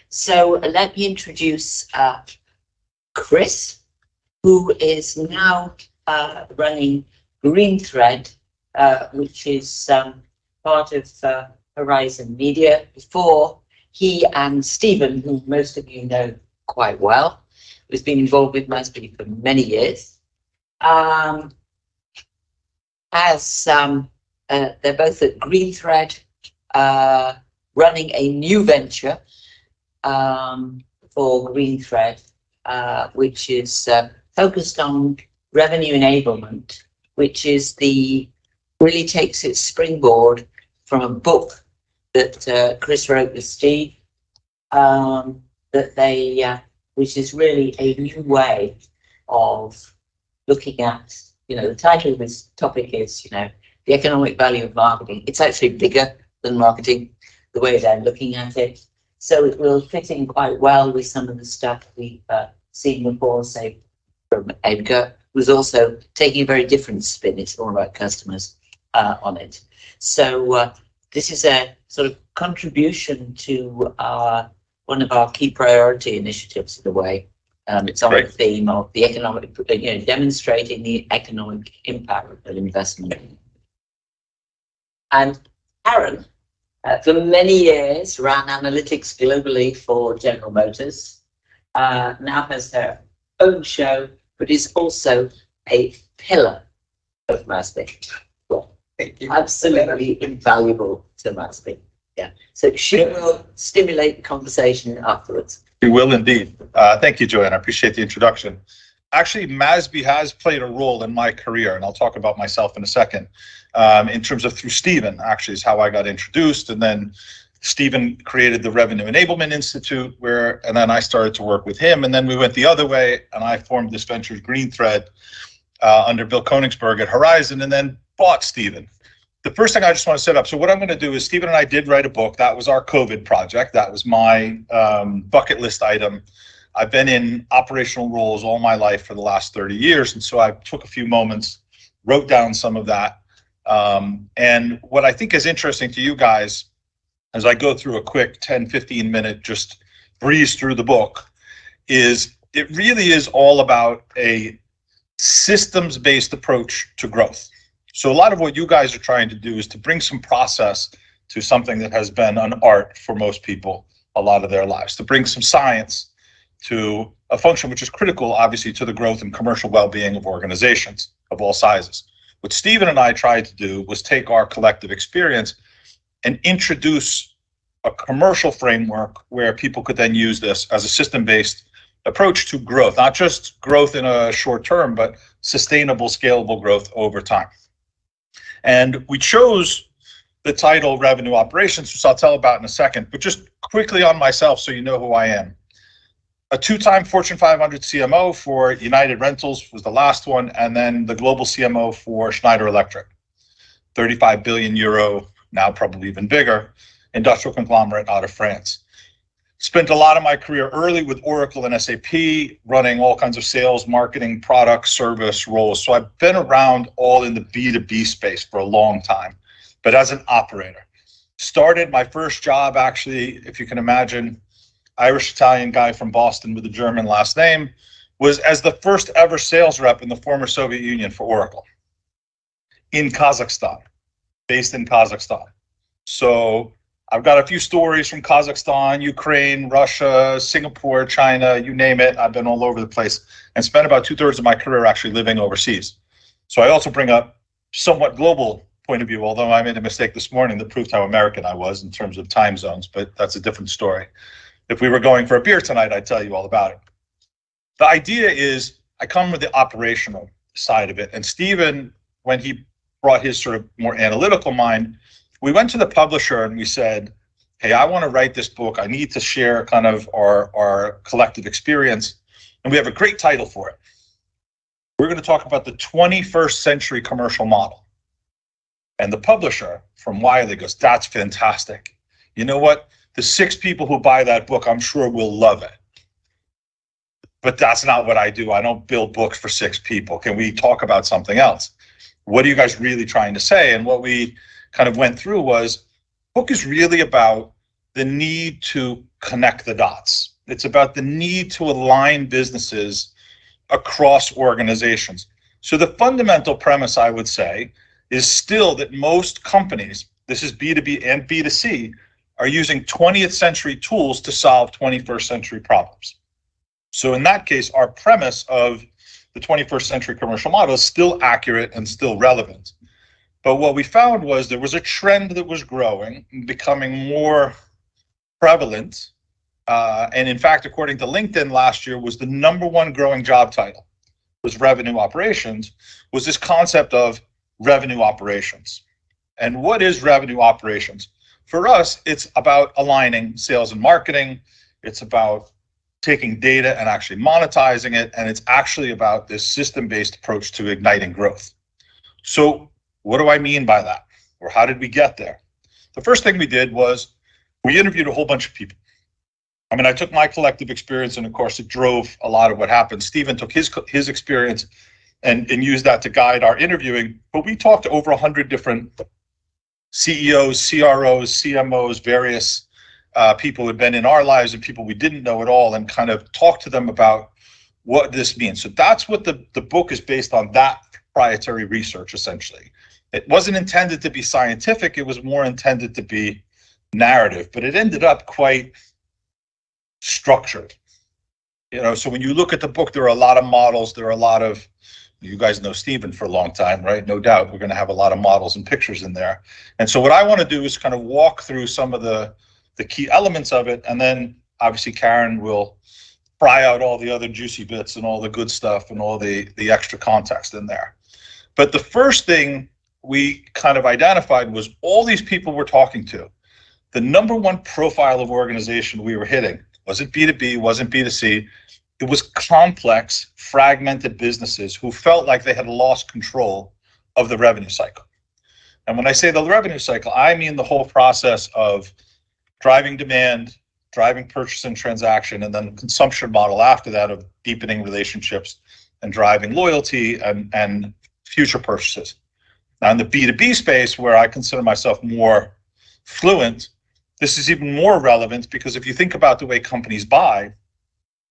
So let me introduce Chris, who is now running GreenThread, which is part of Horizon Media. Before, he and Stephen, who most of you know quite well, who's been involved with MASB for many years, they're both at GreenThread, running a new venture for GreenThread, which is focused on revenue enablement, which is really takes its springboard from a book that Chris wrote with Steve, which is really a new way of looking at, the title of this topic is, the economic value of marketing. It's actually bigger than marketing, the way they're looking at it. So it will fit in quite well with some of the stuff we've seen before, say, from Edgar, who's also taking a very different spin. It's all about customers on it. So this is a sort of contribution to one of our key priority initiatives, in a way. It's on the theme of the economic, demonstrating the economic impact of investment. And Karen, for many years, ran analytics globally for General Motors, now has her own show, but is also a pillar of MASB. Absolutely invaluable to MASB. Yeah. So she will stimulate the conversation afterwards. We will indeed. Thank you, Joanne. I appreciate the introduction. Actually, MASB has played a role in my career, and I'll talk about myself in a second. In terms of through Stephen, actually, is how I got introduced, and then Stephen created the Revenue Enablement Institute, and then I started to work with him, and then we went the other way, and I formed this venture, GreenThread, under Bill Koenigsberg at Horizon, and then bought Stephen. The first thing I just want to set up, so what I'm going to do is Stephen and I did write a book. That was our COVID project. That was my bucket list item. I've been in operational roles all my life for the last 30 years, and so I took a few moments, wrote down some of that. And what I think is interesting to you guys, as I go through a quick 10, 15 minute, just breeze through the book, is it really is all about a systems-based approach to growth. So a lot of what you guys are trying to do is to bring some process to something that has been an art for most people a lot of their lives, to bring some science to a function which is critical, obviously, to the growth and commercial well-being of organizations of all sizes. What Stephen and I tried to do was take our collective experience and introduce a commercial framework where people could then use this as a system-based approach to growth, not just growth in a short term, but sustainable, scalable growth over time. And we chose the title Revenue Operations, which I'll tell about in a second, but just quickly on myself so you know who I am. A two-time Fortune 500 CMO for United Rentals was the last one, and then the global CMO for Schneider Electric. 35 billion euro, now probably even bigger, industrial conglomerate out of France. Spent a lot of my career early with Oracle and SAP, running all kinds of sales, marketing, product, service roles. So I've been around all in the B2B space for a long time, but as an operator. Started my first job, actually, if you can imagine, Irish-Italian guy from Boston with a German last name, was as the first ever sales rep in the former Soviet Union for Oracle in Kazakhstan, based in Kazakhstan. So I've got a few stories from Kazakhstan, Ukraine, Russia, Singapore, China, you name it. I've been all over the place and spent about 2/3 of my career actually living overseas. So I also bring up somewhat global point of view, although I made a mistake this morning that proved how American I was in terms of time zones, but that's a different story. If we were going for a beer tonight, I'd tell you all about it. The idea is I come with the operational side of it. And Stephen, when he brought his sort of more analytical mind, we went to the publisher and we said, hey, I want to write this book. I need to share kind of our collective experience. And we have a great title for it. We're going to talk about the 21st century commercial model. And the publisher from Wiley goes, that's fantastic. You know what? The 6 people who buy that book, I'm sure will love it. But that's not what I do. I don't build books for 6 people. Can we talk about something else? What are you guys really trying to say? And what we kind of went through was, book is really about the need to connect the dots. It's about the need to align businesses across organizations. So the fundamental premise, I would say, is still that most companies, this is B2B and B2C, are using 20th century tools to solve 21st century problems. So in that case, our premise of the 21st century commercial model is still accurate and still relevant. But what we found was there was a trend that was growing and becoming more prevalent. And in fact, according to LinkedIn last year, was the #1 growing job title was revenue operations, was this concept of revenue operations. And what is revenue operations? For us, it's about aligning sales and marketing. It's about taking data and actually monetizing it. And it's actually about this system-based approach to igniting growth. So what do I mean by that? Or how did we get there? The first thing we did was we interviewed a whole bunch of people. I mean, I took my collective experience, and of course, it drove a lot of what happened. Stephen took his experience and used that to guide our interviewing. But we talked to over 100 different CEOs, CROs, CMOs, various people who had been in our lives and people we didn't know at all, and kind of talked to them about what this means. So that's what the book is based on, that proprietary research, essentially. It wasn't intended to be scientific. It was more intended to be narrative, but it ended up quite structured. You know, so when you look at the book, there are a lot of models. There are a lot of, you guys know Stephen for a long time, right? No doubt we're going to have a lot of models and pictures in there. And so what I want to do is kind of walk through some of the key elements of it. And then obviously Karen will pry out all the other juicy bits and all the good stuff and all the extra context in there. But the first thing we kind of identified was all these people we're talking to. The #1 profile of organization we were hitting wasn't B2B, wasn't B2C. It was complex, fragmented businesses who felt like they had lost control of the revenue cycle. And when I say the revenue cycle, I mean the whole process of driving demand, driving purchase and transaction, and then the consumption model after that of deepening relationships and driving loyalty and future purchases. Now in the B2B space, where I consider myself more fluent, this is even more relevant because if you think about the way companies buy,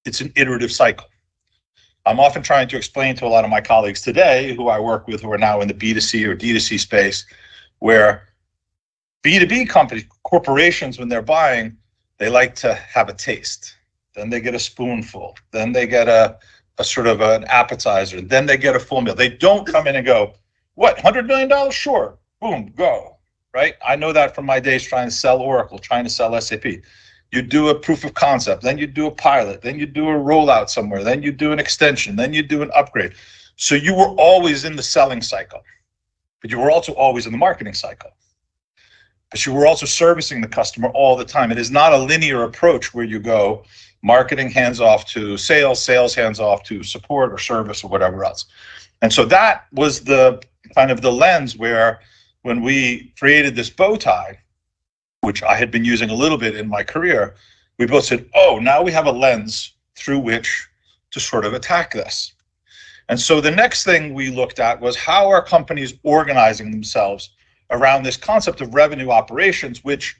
it's an iterative cycle. I'm often trying to explain to a lot of my colleagues today who I work with who are now in the B2C or D2C space, where B2B companies, corporations, when they're buying, they like to have a taste. Then they get a spoonful. Then they get a sort of an appetizer. Then they get a full meal. They don't come in and go, what, $100 million? Sure. Boom, go. Right? I know that from my days trying to sell Oracle, trying to sell SAP. You do a proof of concept, then you do a pilot, then you do a rollout somewhere, then you do an extension, then you do an upgrade. So you were always in the selling cycle, but you were also always in the marketing cycle. But you were also servicing the customer all the time. It is not a linear approach where you go marketing hands off to sales, sales hands off to support or service or whatever else. And so that was the kind of the lens where when we created this bow tie, which I had been using a little bit in my career, we both said, oh, now we have a lens through which to sort of attack this. And so the next thing we looked at was how are companies organizing themselves around this concept of revenue operations, which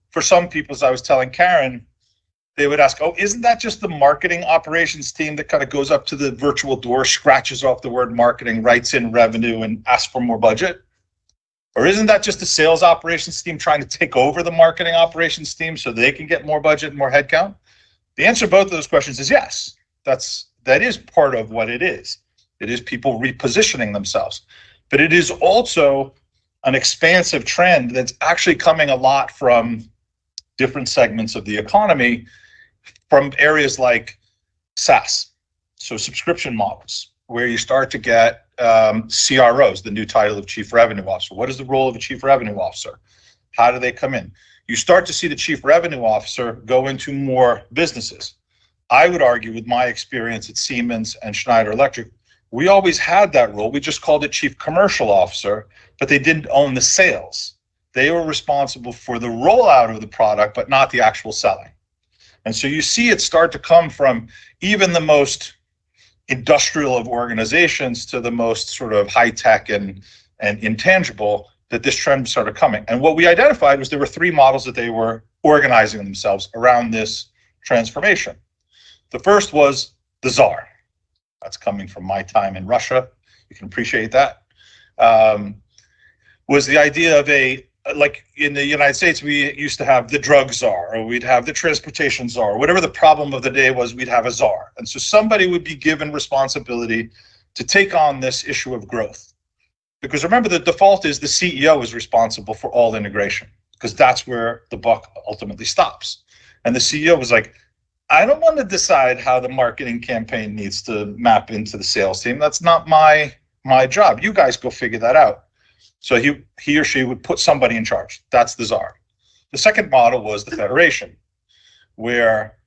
for some people, as I was telling Karen, they would ask, oh, isn't that just the marketing operations team that kind of goes up to the virtual door, scratches off the word marketing, writes in revenue and asks for more budget? Or isn't that just the sales operations team trying to take over the marketing operations team so they can get more budget and more headcount? The answer to both of those questions is yes. That is part of what it is. It is people repositioning themselves. But it is also an expansive trend that's actually coming a lot from different segments of the economy, from areas like SaaS, so subscription models, where you start to get CROs, the new title of Chief Revenue Officer. What is the role of a Chief Revenue Officer? How do they come in? You start to see the Chief Revenue Officer go into more businesses. I would argue, with my experience at Siemens and Schneider Electric, we always had that role. We just called it Chief Commercial Officer, but they didn't own the sales. They were responsible for the rollout of the product, but not the actual selling. And so you see it start to come from even the most industrial of organizations to the most sort of high tech and intangible, that this trend started coming. And what we identified was there were 3 models that they were organizing themselves around this transformation. The first was the czar. That's coming from my time in Russia. You can appreciate that. Was the idea of like in the United States, we used to have the drug czar, or we'd have the transportation czar, whatever the problem of the day was, we'd have a czar. And so somebody would be given responsibility to take on this issue of growth. Because remember, the default is the CEO is responsible for all integration, because that's where the buck ultimately stops. And the CEO was like, I don't want to decide how the marketing campaign needs to map into the sales team. That's not my job. You guys go figure that out. So he or she would put somebody in charge. That's the czar. The second model was the federation, where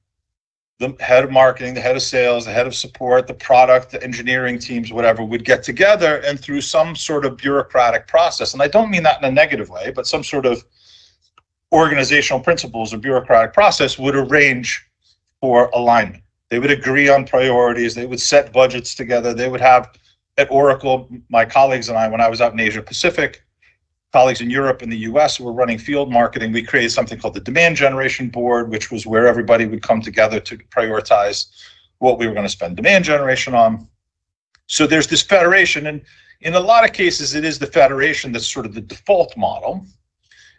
the head of marketing, the head of sales, the head of support, the product, the engineering teams, whatever, would get together and through some sort of bureaucratic process, and I don't mean that in a negative way, but some sort of organizational principles or bureaucratic process would arrange for alignment. They would agree on priorities. They would set budgets together. They would have, at Oracle, my colleagues and I, when I was out in Asia Pacific, colleagues in Europe and the US who were running field marketing, we created something called the demand generation board, which was where everybody would come together to prioritize what we were going to spend demand generation on. So there's this federation, and in a lot of cases, it is the federation that's sort of the default model.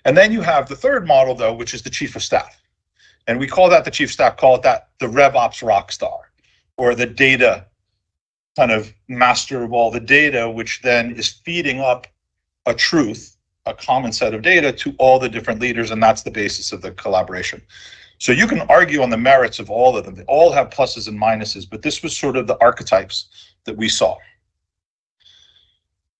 And then you have the third model, though, which is the chief of staff. And we call that the chief of staff, call it that the RevOps rock star, or the data kind of master of all the data, which then is feeding up a truth, a common set of data to all the different leaders, and that's the basis of the collaboration. So you can argue on the merits of all of them. They all have pluses and minuses, but this was sort of the archetypes that we saw.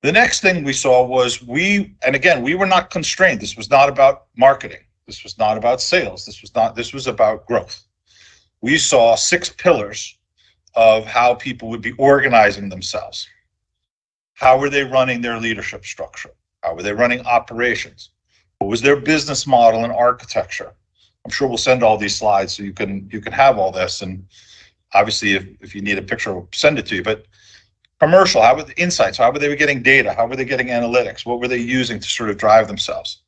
The next thing we saw was and again, we were not constrained. This was not about marketing. This was not about sales. This was about growth. We saw 6 pillars of how people would be organizing themselves. How were they running their leadership structure? How were they running operations? What was their business model and architecture? I'm sure we'll send all these slides so you can have all this. And obviously, if you need a picture, we'll send it to you. But commercial, how were the insights? How were they getting data? How were they getting analytics? What were they using to sort of drive themselves?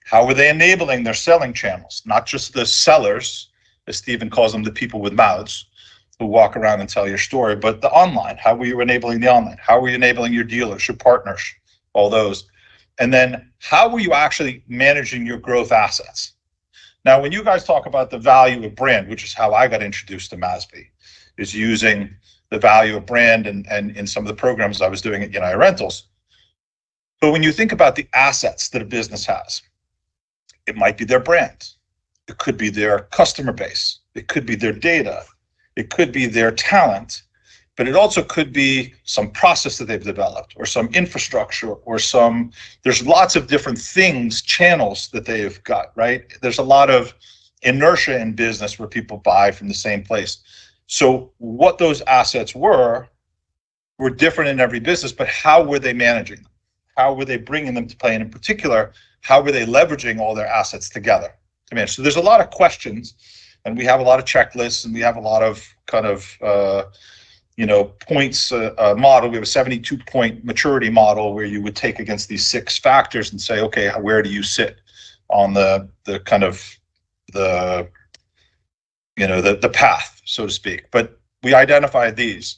How were they enabling their selling channels? Not just the sellers, as Stephen calls them, the people with mouths who walk around and tell your story, but the online. How were you enabling the online? How were you enabling your dealers, your partners, all those? And then how were you actually managing your growth assets? Now, when you guys talk about the value of brand, which is how I got introduced to MASB, is using the value of brand and in some of the programs I was doing at United Rentals. But when you think about the assets that a business has, it might be their brand. It could be their customer base. It could be their data. It could be their talent, but it also could be some process that they've developed or some infrastructure or there's lots of different things, channels that they've got, right? There's a lot of inertia in business where people buy from the same place. So what those assets were different in every business, but how were they managing them? How were they bringing them to play? And in particular, how were they leveraging all their assets together to manage? So there's a lot of questions, and we have a lot of checklists, and we have a lot of kind of, points model. We have a 72-point maturity model where you would take against these 6 factors and say, okay, where do you sit on the kind of the path, so to speak. But we identified these.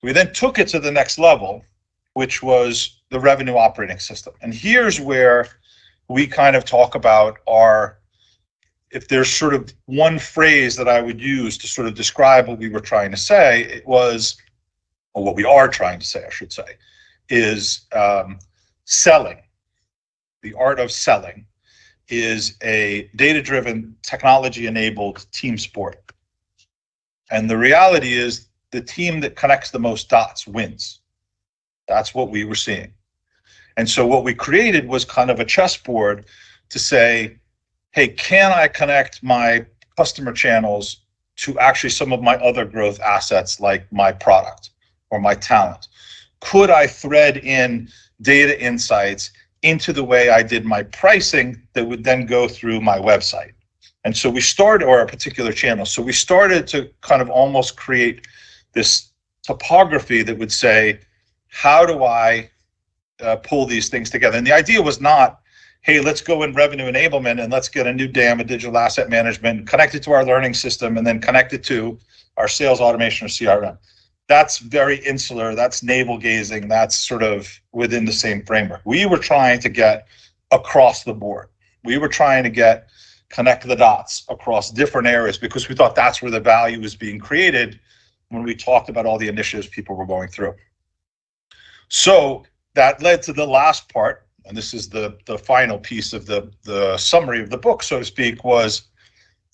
We then took it to the next level, which was the revenue operating system. And here's where we kind of talk about if there's sort of one phrase that I would use to sort of describe what we were trying to say, it was, or what we are trying to say, I should say, is selling. The art of selling is a data-driven, technology-enabled team sport. And the reality is the team that connects the most dots wins. That's what we were seeing. And so what we created was kind of a chessboard to say, hey, can I connect my customer channels to actually some of my other growth assets like my product or my talent? Could I thread in data insights into the way I did my pricing that would then go through my website? And so we started, or a particular channel. So we started to kind of almost create this topography that would say, how do I pull these things together? And the idea was not, hey, let's go in revenue enablement and let's get a new DAM, a digital asset management, connect it to our learning system, and then connect it to our sales automation or CRM. That's very insular. That's navel gazing. That's sort of within the same framework. We were trying to get across the board. We were trying to connect the dots across different areas because we thought that's where the value was being created when we talked about all the initiatives people were going through. So that led to the last part, and this is the final piece of the summary of the book, so to speak, was,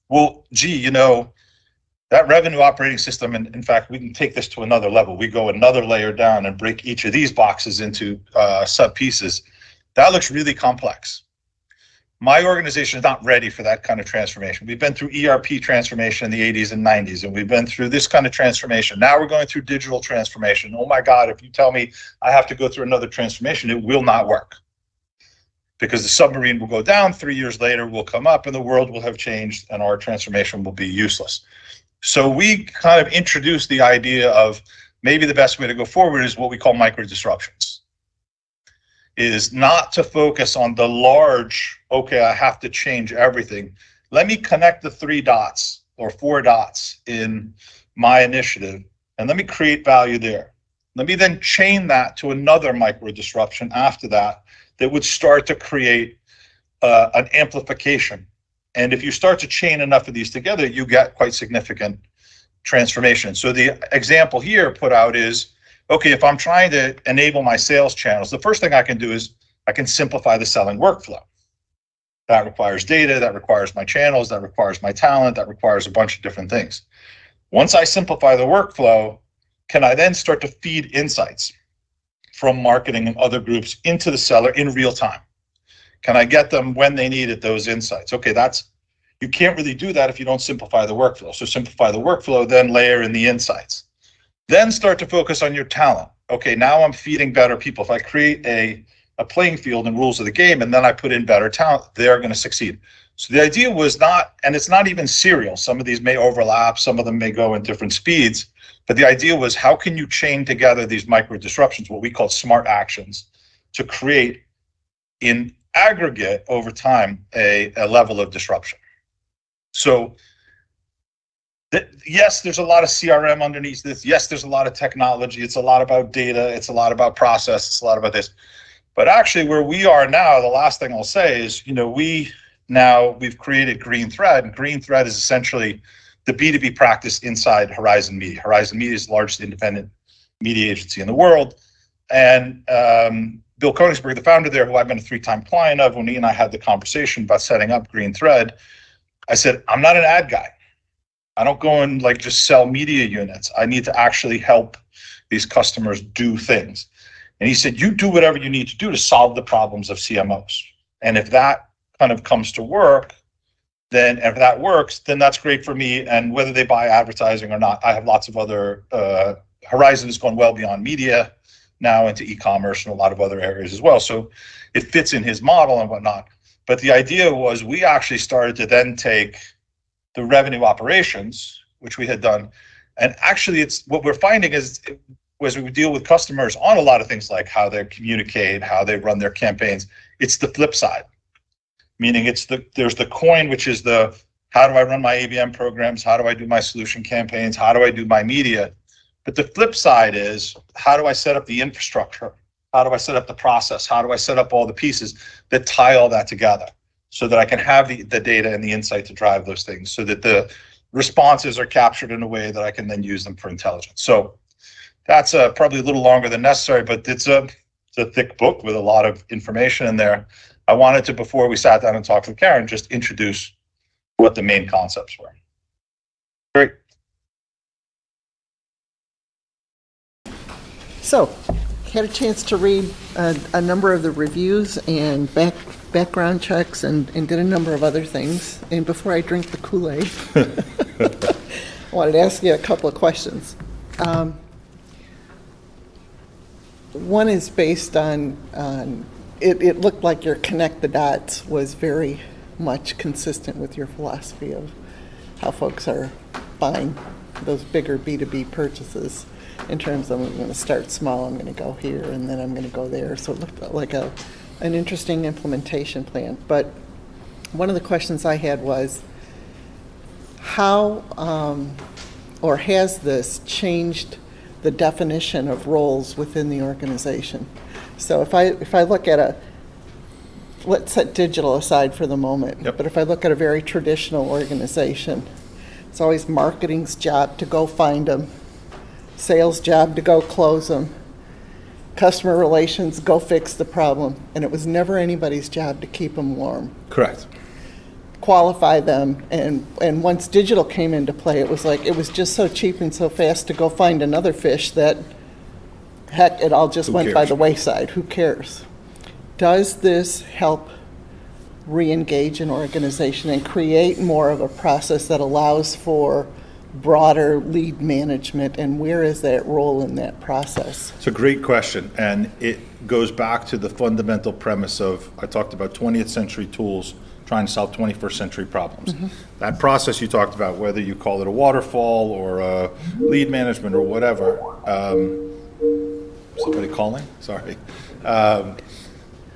well, gee, you know, that revenue operating system, and in fact, we can take this to another level. We go another layer down and break each of these boxes into sub pieces. That looks really complex. My organization is not ready for that kind of transformation. We've been through ERP transformation in the 80s and 90s, and we've been through this kind of transformation. Now we're going through digital transformation. Oh my God, if you tell me I have to go through another transformation, it will not work. Because the submarine will go down, 3 years later we'll come up and the world will have changed and our transformation will be useless. So we kind of introduced the idea of maybe the best way to go forward is what we call micro disruptions. Is not to focus on the large, okay, I have to change everything. Let me connect the 3 dots or 4 dots in my initiative and let me create value there. Let me then chain that to another micro disruption after that would start to create an amplification. And if you start to chain enough of these together, you get quite significant transformation. So the example here put out is, okay, if I'm trying to enable my sales channels, the first thing I can do is I can simplify the selling workflow. That requires data, that requires my channels, that requires my talent, that requires a bunch of different things. Once I simplify the workflow, can I then start to feed insights from marketing and other groups into the seller in real time? Can I get them when they need it, those insights? Okay, you can't really do that if you don't simplify the workflow. So simplify the workflow, then layer in the insights. Then start to focus on your talent. Okay, now I'm feeding better people. If I create a playing field and rules of the game and then I put in better talent, they're going to succeed. So the idea was not, and it's not even serial. Some of these may overlap, some of them may go in different speeds, but the idea was how can you chain together these micro disruptions, what we call smart actions, to create in aggregate over time a level of disruption. So yes, there's a lot of CRM underneath this. Yes, there's a lot of technology. It's a lot about data. It's a lot about process. It's a lot about this. But actually where we are now, the last thing I'll say is, you know, we've created GreenThread, and GreenThread is essentially the B2B practice inside Horizon Media. Horizon Media is the largest independent media agency in the world. And Bill Koenigsberg, the founder there, who I've been a 3-time client of, when he and I had the conversation about setting up GreenThread, I said, I'm not an ad guy. I don't go and like just sell media units. I need to actually help these customers do things. And he said, you do whatever you need to do to solve the problems of CMOs. And if that kind of comes to work, then if that works, then that's great for me. And whether they buy advertising or not, I have lots of other, Horizon has gone well beyond media now into e-commerce and a lot of other areas as well. So it fits in his model and whatnot. But the idea was we actually started to then take the revenue operations, which we had done. And actually it's what we're finding is as we deal with customers on a lot of things like how they communicate, how they run their campaigns, it's the flip side. Meaning there's the coin, which is how do I run my ABM programs? How do I do my solution campaigns? How do I do my media? But the flip side is, how do I set up the infrastructure? How do I set up the process? How do I set up all the pieces that tie all that together so that I can have the data and the insight to drive those things so that the responses are captured in a way that I can then use them for intelligence. So that's probably a little longer than necessary, but it's a thick book with a lot of information in there. I wanted to, before we sat down and talked with Karen, just introduce what the main concepts were. Great. So, had a chance to read a number of the reviews and background checks and did a number of other things. And before I drink the Kool-Aid, I wanted to ask you a couple of questions. One is based on it looked like your connect the dots was very much consistent with your philosophy of how folks are buying those bigger B2B purchases in terms of I'm going to start small, I'm going to go here, and then I'm going to go there. So it looked like a an interesting implementation plan. But one of the questions I had was, how or has this changed the definition of roles within the organization? So if I look at let's set digital aside for the moment, Yep. but if I look at a very traditional organization, it's always marketing's job to go find them, sales job to go close them, customer relations, go fix the problem. And it was never anybody's job to keep them warm, Correct. qualify them. And once digital came into play, it was like, it was just so cheap and so fast to go find another fish that, heck, it all just Who went by cares? the wayside. Who cares? Does this help re-engage an organization and create more of a process that allows for broader lead management, and where is that role in that process? It's a great question, and it goes back to the fundamental premise of, I talked about 20th century tools trying to solve 21st century problems. That process you talked about, whether you call it a waterfall or a lead management or whatever, somebody calling? Sorry.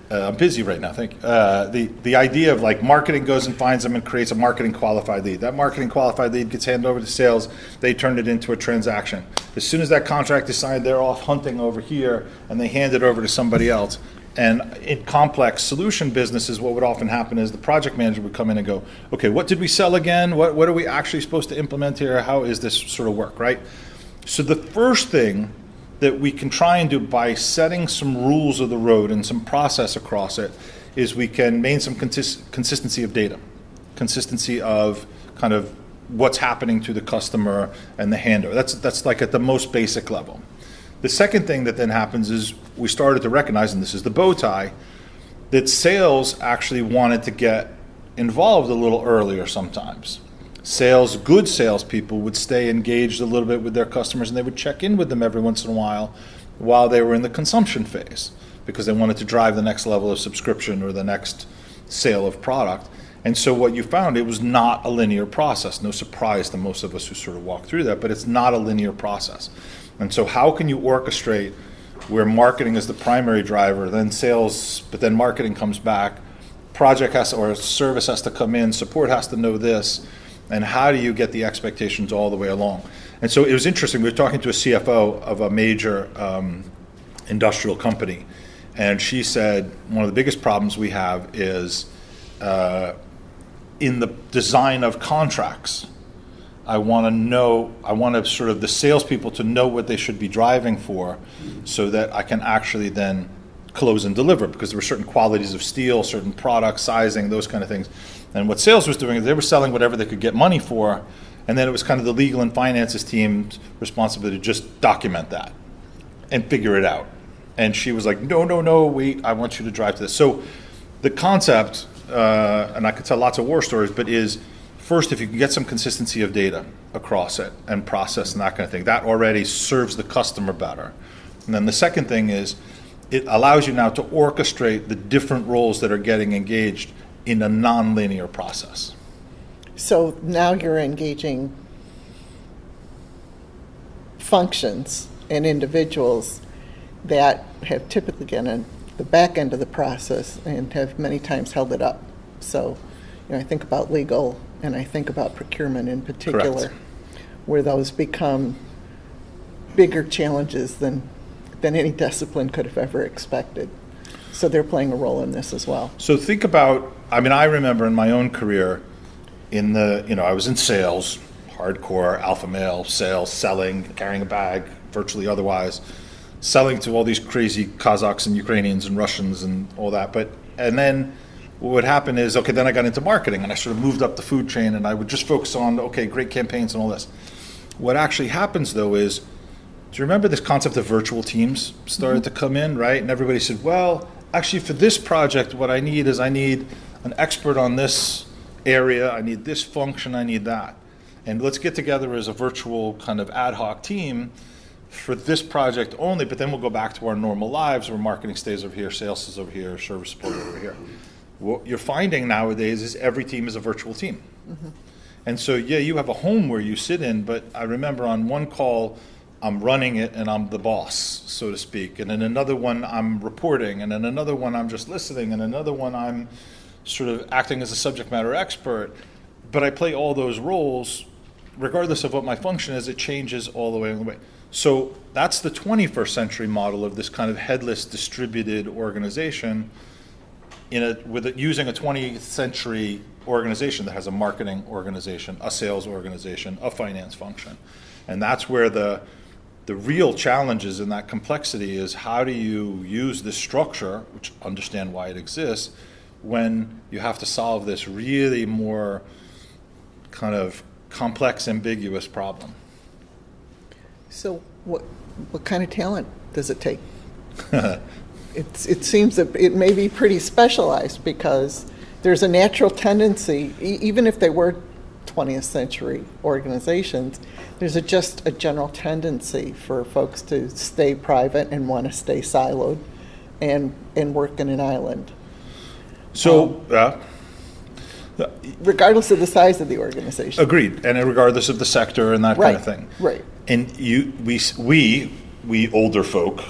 I'm busy right now, thank you. The idea of like marketing goes and finds them and creates a marketing qualified lead. That marketing qualified lead gets handed over to sales. They turn it into a transaction. As soon as that contract is signed, they're off hunting over here and they hand it over to somebody else. And in complex solution businesses, what would often happen is the project manager would come in and go, okay, what did we sell again? What are we actually supposed to implement here? How is this sort of work, right? So the first thing that we can try and do by setting some rules of the road and some process across it is we can maintain some consistency of data, consistency of kind of what's happening to the customer and the handover. That's like at the most basic level. The second thing that then happens is we started to recognize, and this is the bow tie, that sales actually wanted to get involved a little earlier sometimes. Good salespeople would stay engaged a little bit with their customers, and they would check in with them every once in a while they were in the consumption phase, because they wanted to drive the next level of subscription or the next sale of product. And so what you found, it was not a linear process. No surprise to most of us who sort of walk through that, but it's not a linear process. And so how can you orchestrate where marketing is the primary driver, then sales, but then marketing comes back, project has to, or service has to come in, support has to know this, and how do you get the expectations all the way along? And so it was interesting. We were talking to a CFO of a major industrial company, and she said one of the biggest problems we have is in the design of contracts. I want to sort of the salespeople to know what they should be driving for, so that I can actually then close and deliver, because there were certain qualities of steel, certain product sizing, those kind of things. And what sales was doing is they were selling whatever they could get money for, and then it was kind of the legal and finances team's responsibility to just document that and figure it out. And she was like, no, wait, I want you to drive to this. So the concept, and I could tell lots of war stories, but is first, if you can get some consistency of data across it and process and that kind of thing, that already serves the customer better. And then the second thing is it allows you now to orchestrate the different roles that are getting engaged in a non-linear process. So now you're engaging functions and individuals that have typically been in the back end of the process and have many times held it up. So, I think about legal and I think about procurement in particular. Correct. Where those become bigger challenges than any discipline could have ever expected. So they're playing a role in this as well. So think about, I remember in my own career, I was in sales, hardcore, alpha male, sales, selling, carrying a bag, virtually otherwise, selling to all these crazy Kazakhs and Ukrainians and Russians and all that. And then what would happen is, okay, then I got into marketing and I sort of moved up the food chain and I would just focus on, okay, great campaigns and all this. What actually happens though is, do you remember this concept of virtual teams started to come in, right? And everybody said, well, actually for this project, what I need an expert on this area, I need this function, I need that. And let's get together as a virtual kind of ad hoc team for this project only, but then we'll go back to our normal lives where marketing stays over here, sales is over here, service support over here. What you're finding nowadays is every team is a virtual team. Mm-hmm. And so, yeah, you have a home where you sit in, but I remember on one call I'm running it and I'm the boss, so to speak. And in another one, I'm reporting. And in another one, I'm just listening. And another one, I'm sort of acting as a subject matter expert. But I play all those roles, regardless of what my function is, it changes all the way. So that's the 21st century model of this kind of headless distributed organization using a 20th century organization that has a marketing organization, a sales organization, a finance function. And that's where the real challenges in that complexity is how do you use this structure, which understand why it exists, when you have to solve this really more kind of complex, ambiguous problem. So what kind of talent does it take? It seems that it may be pretty specialized because there's a natural tendency, even if they were 20th century organizations, there's just a general tendency for folks to stay private and want to stay siloed and work in an island. So, regardless of the size of the organization. Agreed, and regardless of the sector and that kind of thing. Right. And we older folk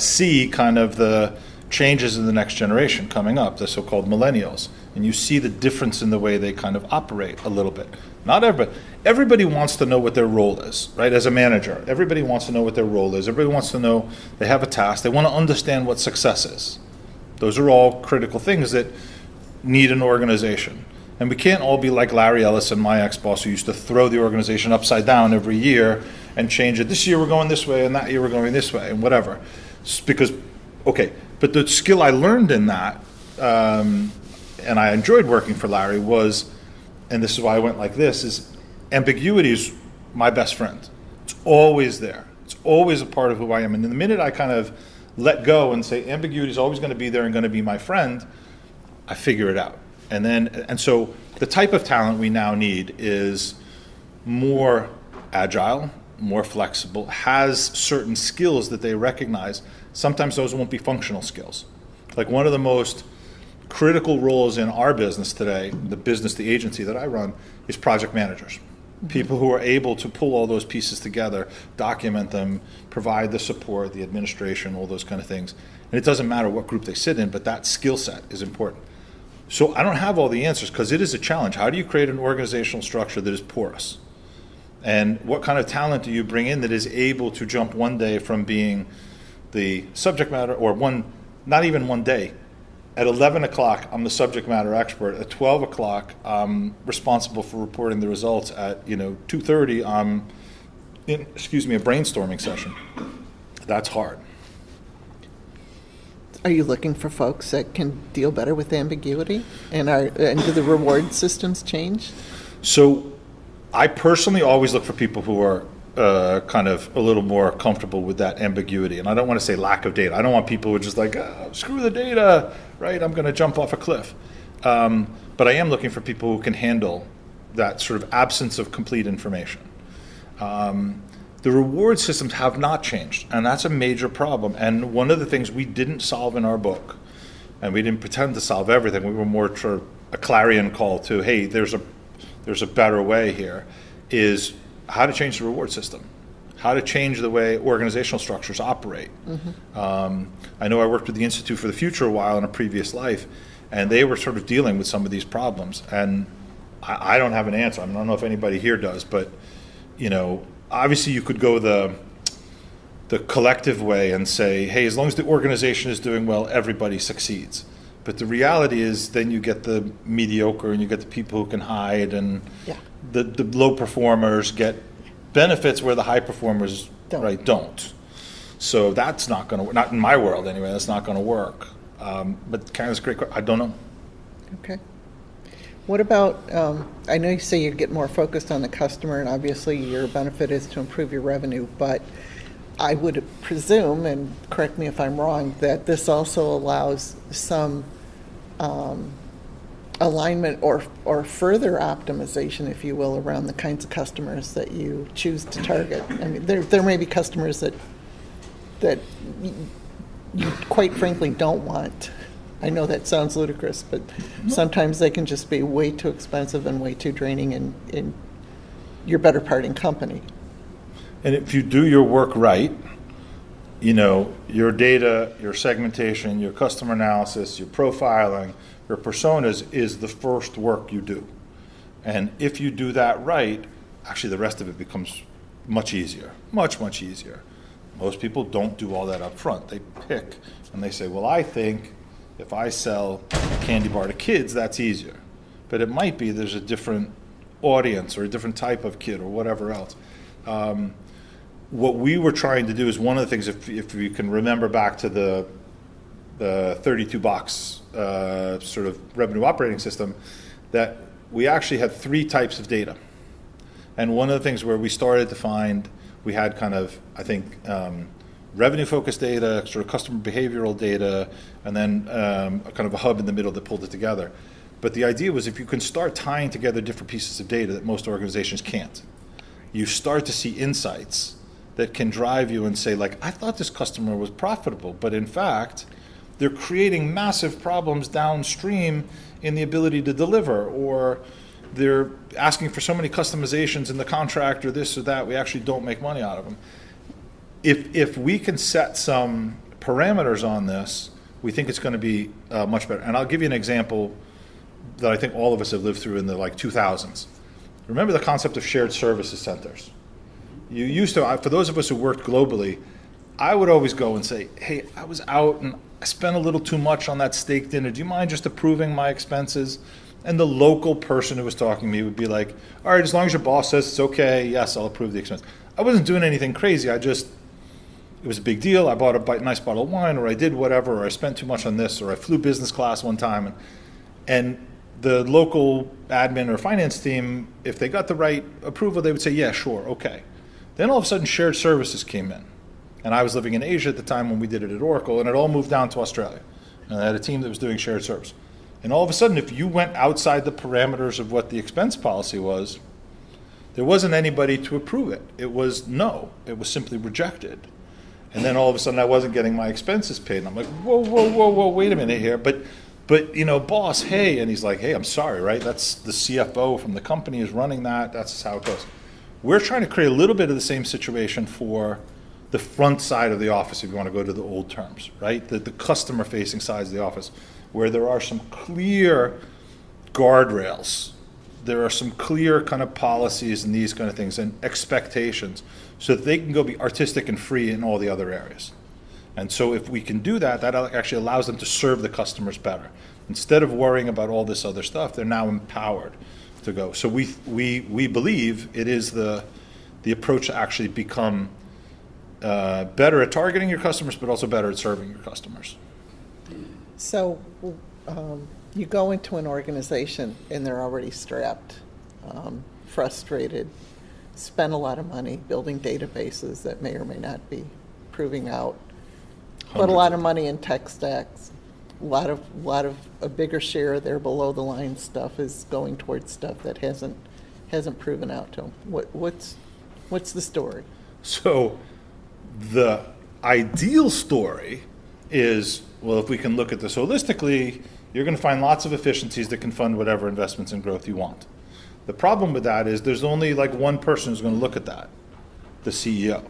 see kind of the changes in the next generation coming up, the so-called millennials, and you see the difference in the way they kind of operate a little bit. Not everybody. Everybody wants to know what their role is, right? As a manager, everybody wants to know what their role is. Everybody wants to know they have a task. They want to understand what success is. Those are all critical things that need an organization. And we can't all be like Larry Ellison, my ex-boss, who used to throw the organization upside down every year and change it. This year we're going this way, and that year we're going this way, and whatever. Because, okay, but the skill I learned in that, and I enjoyed working for Larry, was, and this is why I went like this, is ambiguity is my best friend. It's always there. It's always a part of who I am. And the minute I kind of let go and say ambiguity is always going to be there and going to be my friend, I figure it out. And so the type of talent we now need is more agile, more flexible, has certain skills that they recognize. Sometimes those won't be functional skills. Like one of the most critical roles in our business today, the agency that I run, is project managers. People who are able to pull all those pieces together, document them, provide the support, the administration, all those kind of things. And it doesn't matter what group they sit in, but that skill set is important. So I don't have all the answers because it is a challenge. How do you create an organizational structure that is porous? And what kind of talent do you bring in that is able to jump one day from being the subject matter, or not even one day. At 11 o'clock, I'm the subject matter expert. At 12 o'clock, I'm responsible for reporting the results. At 2:30, I'm in a brainstorming session. That's hard. Are you looking for folks that can deal better with ambiguity? And do the reward systems change? So I personally always look for people who are kind of a little more comfortable with that ambiguity. And I don't want to say lack of data. I don't want people who are just like, screw the data, right? I'm going to jump off a cliff. But I am looking for people who can handle that sort of absence of complete information. The reward systems have not changed, and that's a major problem. And one of the things we didn't solve in our book, and we didn't pretend to solve everything, we were more sort of a clarion call to, hey, there's a better way here, is how to change the reward system, how to change the way organizational structures operate. Mm-hmm. I know I worked with the Institute for the Future a while in a previous life, and they were sort of dealing with some of these problems. And I don't have an answer. I don't know if anybody here does, but obviously you could go the collective way and say, hey, as long as the organization is doing well, everybody succeeds. But the reality is then you get the mediocre and you get the people who can hide, and the low performers get benefits where the high performers don't. So that's not going to work. Not in my world anyway. That's not going to work. But Karen's a great question. I don't know. Okay. What about, I know you say you get more focused on the customer, and obviously your benefit is to improve your revenue, but I would presume, and correct me if I'm wrong, that this also allows some alignment or further optimization, if you will, around the kinds of customers that you choose to target. I mean, there may be customers that you quite frankly don't want. I know that sounds ludicrous, but sometimes they can just be way too expensive and way too draining in your better parting company. And if you do your work right, your data, your segmentation, your customer analysis, your profiling, your personas is the first work you do. And if you do that right, actually the rest of it becomes much easier, much, much easier. Most people don't do all that up front. They pick and they say, well, I think if I sell a candy bar to kids, that's easier. But it might be there's a different audience or a different type of kid or whatever else. What we were trying to do is one of the things, if you can remember back to the 32-box sort of revenue operating system, that we actually had 3 types of data. And one of the things where we started to find, we had kind of, I think, revenue-focused data, sort of customer behavioral data, and then kind of a hub in the middle that pulled it together. But the idea was if you can start tying together different pieces of data that most organizations can't, you start to see insights that can drive you and say, like, I thought this customer was profitable, but in fact, they're creating massive problems downstream in the ability to deliver, or they're asking for so many customizations in the contract or this or that, we actually don't make money out of them. If we can set some parameters on this, we think it's going to be much better. And I'll give you an example that I think all of us have lived through in the 2000s. Remember the concept of shared services centers? You used to, for those of us who worked globally, I would always go and say, hey, I was out and I spent a little too much on that steak dinner. Do you mind just approving my expenses? And the local person who was talking to me would be like, all right, as long as your boss says it's okay, yes, I'll approve the expense. I wasn't doing anything crazy. It was a big deal. I bought a nice bottle of wine, or I did whatever, or I spent too much on this, or I flew business class one time. And the local admin or finance team, if they got the right approval, they would say, yeah, sure, okay. Then all of a sudden shared services came in. And I was living in Asia at the time when we did it at Oracle, and it all moved down to Australia. And I had a team that was doing shared service. And all of a sudden, if you went outside the parameters of what the expense policy was, there wasn't anybody to approve it. It was no. It was simply rejected. And then all of a sudden, I wasn't getting my expenses paid. And I'm like, whoa, wait a minute here. But boss, hey. And he's like, hey, I'm sorry, right? That's the CFO from the company is running that. That's how it goes. We're trying to create a little bit of the same situation for the front side of the office, if you want to go to the old terms, right? The customer-facing sides of the office, where there are some clear guardrails. There are some clear kind of policies and these kind of things and expectations so that they can go be artistic and free in all the other areas. And so if we can do that, that actually allows them to serve the customers better. Instead of worrying about all this other stuff, they're now empowered to go. So we believe it is the approach to actually become better at targeting your customers, but also better at serving your customers. So you go into an organization and they're already strapped, frustrated, spend a lot of money building databases that may or may not be proving out, put a lot of money in tech stacks. A bigger share of their below the line stuff is going towards stuff that hasn't proven out to them. What's the story? So the ideal story is, well, if we can look at this holistically, you're going to find lots of efficiencies that can fund whatever investments in growth you want. The problem with that is there's only like one person who's going to look at that, the CEO.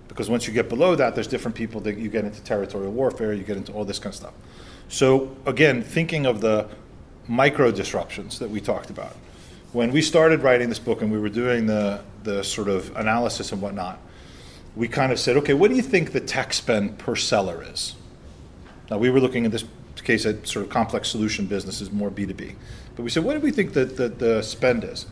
Because once you get below that, there's different people that you get into territorial warfare, you get into all this kind of stuff. So again, thinking of the micro disruptions that we talked about. When we started writing this book and we were doing the sort of analysis and whatnot, we kind of said, okay, what do you think the tech spend per seller is? Now we were looking in this case at sort of complex solution businesses, more B2B. But we said, what do we think that the spend is?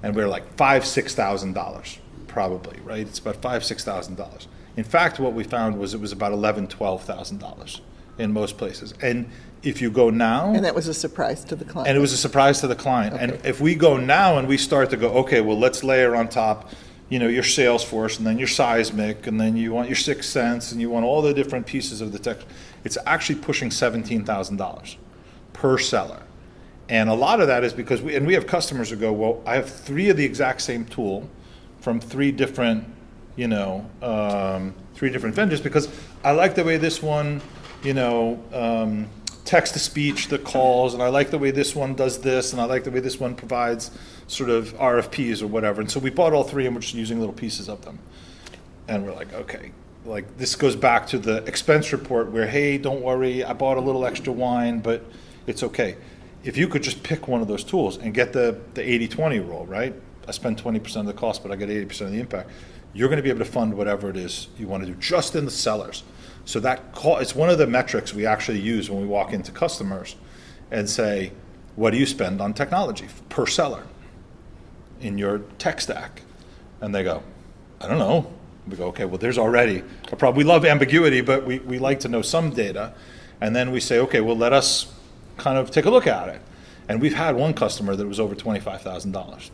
And we were like $5,000-$6,000 probably, right? It's about $5,000-$6,000. In fact, what we found was it was about $11,000-$12,000 in most places. And if you go now... And that was a surprise to the client. And it was a surprise to the client. Okay. And if we go now and we start to go, okay, well, let's layer on top, your Salesforce and then your Seismic and then you want your Sixth Sense and you want all the different pieces of the tech, it's actually pushing $17,000 per seller. And a lot of that is because we have customers who go, well, I have 3 of the exact same tool from 3 different, 3 different vendors because I like the way this one, text to speech that calls, and I like the way this one does this, and I like the way this one provides sort of RFPs or whatever. And so we bought all 3 and we're just using little pieces of them. And we're like, okay, like this goes back to the expense report where, hey, don't worry, I bought a little extra wine, but it's okay. If you could just pick one of those tools and get the 80-20 rule, right? I spend 20% of the cost, but I get 80% of the impact. You're going to be able to fund whatever it is you want to do just in the sellers. So it's one of the metrics we actually use when we walk into customers and say, what do you spend on technology per seller in your tech stack? And they go, I don't know. We go, okay, well, there's already a problem. We love ambiguity, but we like to know some data. And then we say, okay, well, let us kind of take a look at it. And we've had one customer that was over $25,000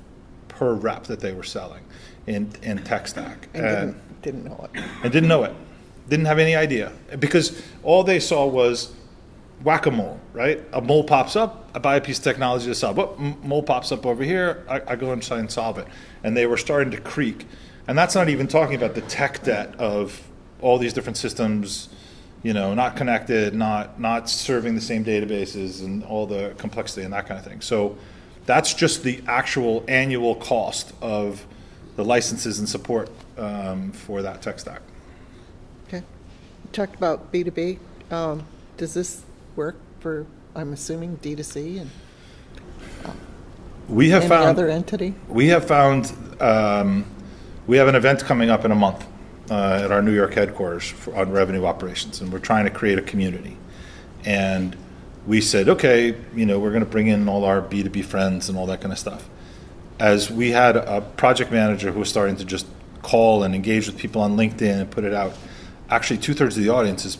per rep that they were selling in tech stack. And didn't know it. And didn't know it. Didn't have any idea. Because all they saw was whack-a-mole, right? A mole pops up, I buy a piece of technology to solve. Oh, mole pops up over here, I go and try and solve it. And they were starting to creak. And that's not even talking about the tech debt of all these different systems, not connected, not serving the same databases and all the complexity and that kind of thing. So that's just the actual annual cost of the licenses and support for that tech stack. Okay. You talked about B2B. Does this work for, I'm assuming, D2C and we have any found other entity? We have found we have an event coming up in a month at our New York headquarters on revenue operations, and we're trying to create a community. And we said, okay, we're going to bring in all our B2B friends and all that kind of stuff. As we had a project manager who was starting to just call and engage with people on LinkedIn and put it out, actually 2/3 of the audience is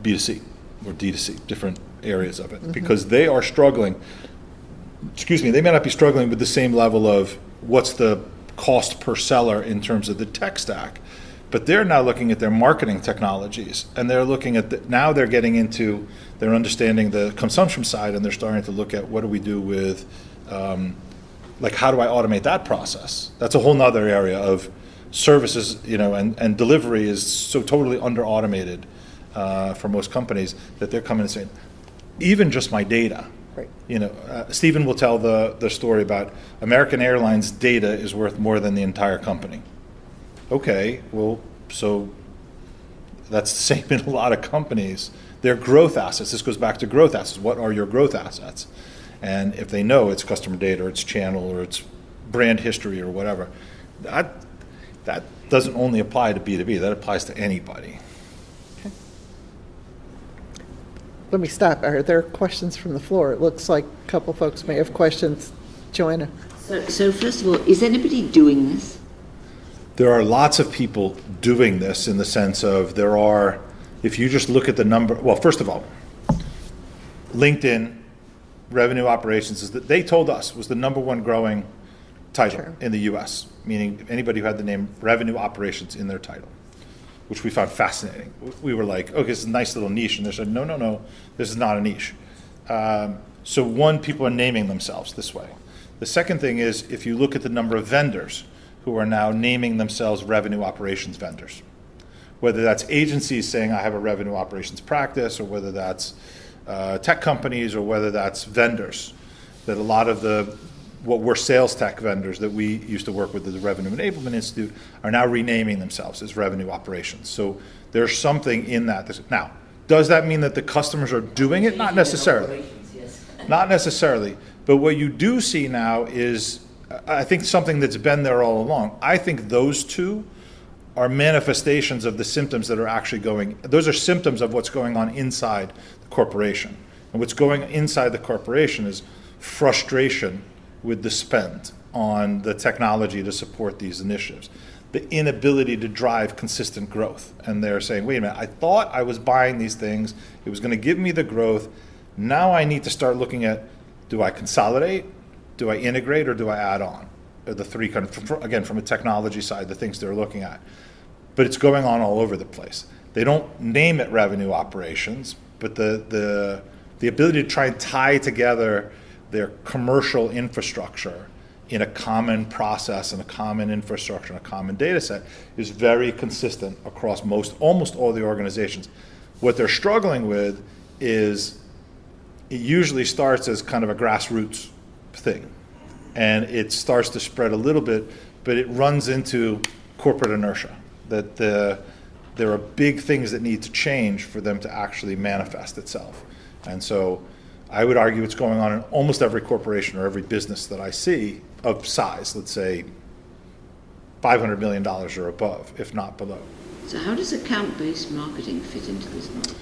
B2C or D2C, different areas of it, because they are struggling. They may not be struggling with the same level of what's the cost per seller in terms of the tech stack, but they're now looking at their marketing technologies, and they're looking at now they're getting into, they're understanding the consumption side, and they're starting to look at what do we do with, like how do I automate that process? That's a whole nother area of services, and delivery is so totally under automated for most companies that they're coming and saying, even just my data. Right. Stephen will tell the story about American Airlines data is worth more than the entire company. Okay, well, so that's the same in a lot of companies. They're growth assets. This goes back to growth assets. What are your growth assets? And if they know it's customer data or it's channel or it's brand history or whatever, that doesn't only apply to B2B. That applies to anybody. Okay. Let me stop. Are there questions from the floor? It looks like a couple folks may have questions. Joanna. So first of all, is anybody doing this? There are lots of people doing this in the sense of if you just look at the number, well, first of all, LinkedIn revenue operations is that they told us was the number one growing title in the US, meaning anybody who had the name revenue operations in their title, which we found fascinating. We were like, okay, this is a nice little niche. And they said, no, this is not a niche. So one, people are naming themselves this way. The second thing is, if you look at the number of vendors who are now naming themselves revenue operations vendors, whether that's agencies saying I have a revenue operations practice, or whether that's tech companies, or whether that's vendors, that a lot of what were sales tech vendors that we used to work with at the Revenue Enablement Institute are now renaming themselves as revenue operations. So there's something in that. Now, does that mean that the customers are doing it? Not necessarily. Not necessarily. But what you do see now is, I think, something that's been there all along. I think those two are manifestations of the symptoms that are actually those are symptoms of what's going on inside the corporation. And what's going inside the corporation is frustration with the spend on the technology to support these initiatives, the inability to drive consistent growth. And they're saying, wait a minute, I thought I was buying these things, it was going to give me the growth. Now I need to start looking at, do I consolidate, do I integrate, or do I add on? The three kind of, again, from a technology side, the things they're looking at. But it's going on all over the place. They don't name it revenue operations, but the ability to try and tie together their commercial infrastructure in a common process and a common infrastructure and a common data set is very consistent across almost all the organizations. What they're struggling with is it usually starts as kind of a grassroots thing, and it starts to spread a little bit, but it runs into corporate inertia. that there are big things that need to change for them to actually manifest itself. And so I would argue it's going on in almost every corporation or every business that I see of size, let's say $500 million or above, if not below. So how does account-based marketing fit into this model?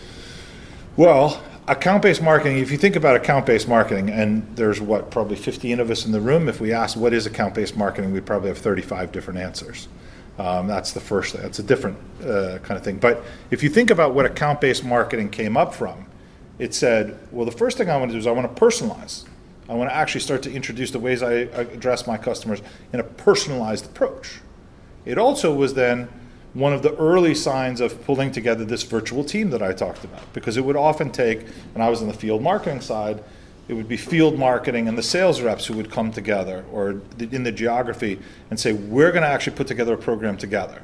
Well, account-based marketing, if you think about account-based marketing, and there's probably 15 of us in the room, if we ask what is account-based marketing, we'd probably have 35 different answers. That's the first thing. That's a different kind of thing. But if you think about what account-based marketing came up from, it said, well, the first thing I want to do is I want to personalize. I want to actually start to introduce the ways I address my customers in a personalized approach. It also was then one of the early signs of pulling together this virtual team that I talked about, because it would often take, when I was on the field marketing side, it would be field marketing and the sales reps who would come together, or in the geography, and say, we're going to actually put together a program together.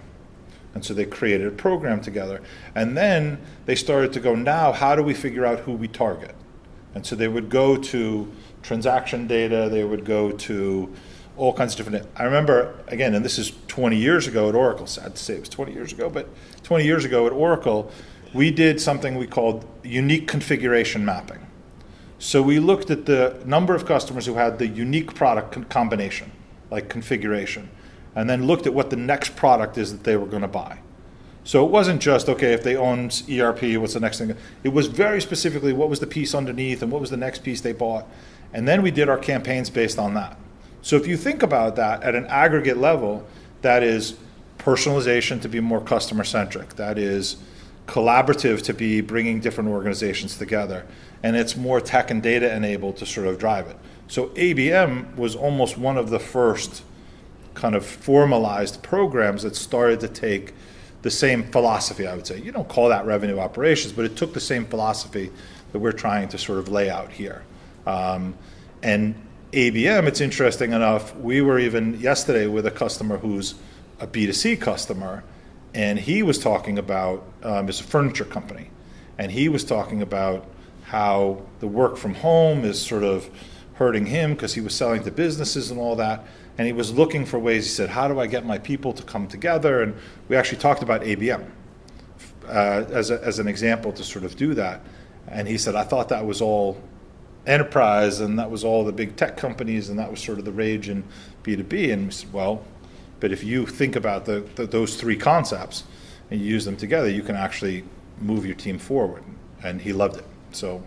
And so they created a program together. And then they started to go, now how do we figure out who we target? And so they would go to transaction data, they would go to all kinds of different, I remember, again, and this is 20 years ago at Oracle, sad to say it was 20 years ago, but 20 years ago at Oracle, we did something we called unique configuration mapping. So we looked at the number of customers who had the unique product combination, like configuration, and then looked at what the next product is that they were going to buy. So it wasn't just, okay, if they own ERP, what's the next thing? It was very specifically what was the piece underneath and what was the next piece they bought. And then we did our campaigns based on that. So if you think about that at an aggregate level, that is personalization to be more customer-centric. That is collaborative to be bringing different organizations together. And it's more tech and data enabled to sort of drive it. So ABM was almost one of the first kind of formalized programs that started to take the same philosophy, I would say. You don't call that revenue operations, but it took the same philosophy that we're trying to sort of lay out here. And ABM, it's interesting enough, we were even yesterday with a customer who's a B2C customer, and he was talking about, it's a furniture company, and he was talking about how the work from home is sort of hurting him because he was selling to businesses and all that, and he was looking for ways. He said, how do I get my people to come together? And we actually talked about ABM as an example to sort of do that. And he said, I thought that was all enterprise and that was all the big tech companies and that was sort of the rage in B2B. And we said, well, but if you think about those three concepts and you use them together, you can actually move your team forward. And he loved it. So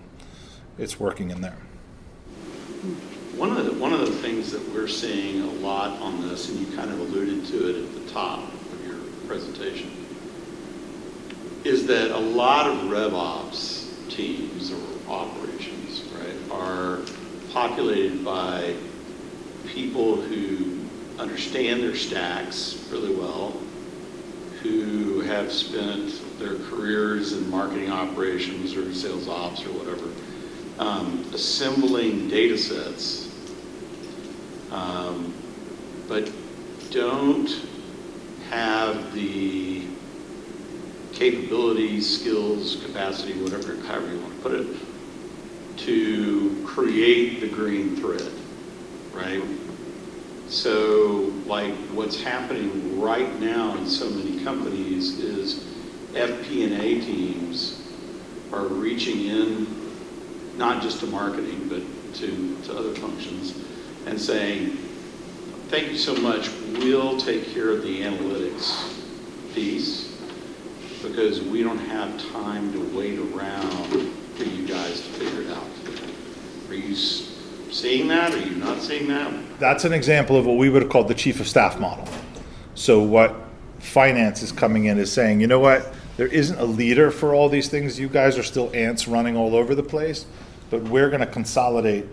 it's working in there. One of the things that we're seeing a lot on this, and you kind of alluded to it at the top of your presentation, is that a lot of RevOps teams or operations, right, are populated by people who understand their stacks really well, who have spent their careers in marketing operations or sales ops or whatever, assembling data sets, but don't have the capabilities, skills, capacity, whatever, however you want to put it, to create the green thread, right? So, like, what's happening right now in so many companies is FP&A teams are reaching in, not just to marketing, but to other functions, and saying, thank you so much, we'll take care of the analytics piece, because we don't have time to wait around for you guys to figure it out. Are you seeing that? Are you not seeing that? That's an example of what we would have called the chief of staff model. So what finance is coming in is saying, you know what, there isn't a leader for all these things. You guys are still ants running all over the place, but we're going to consolidate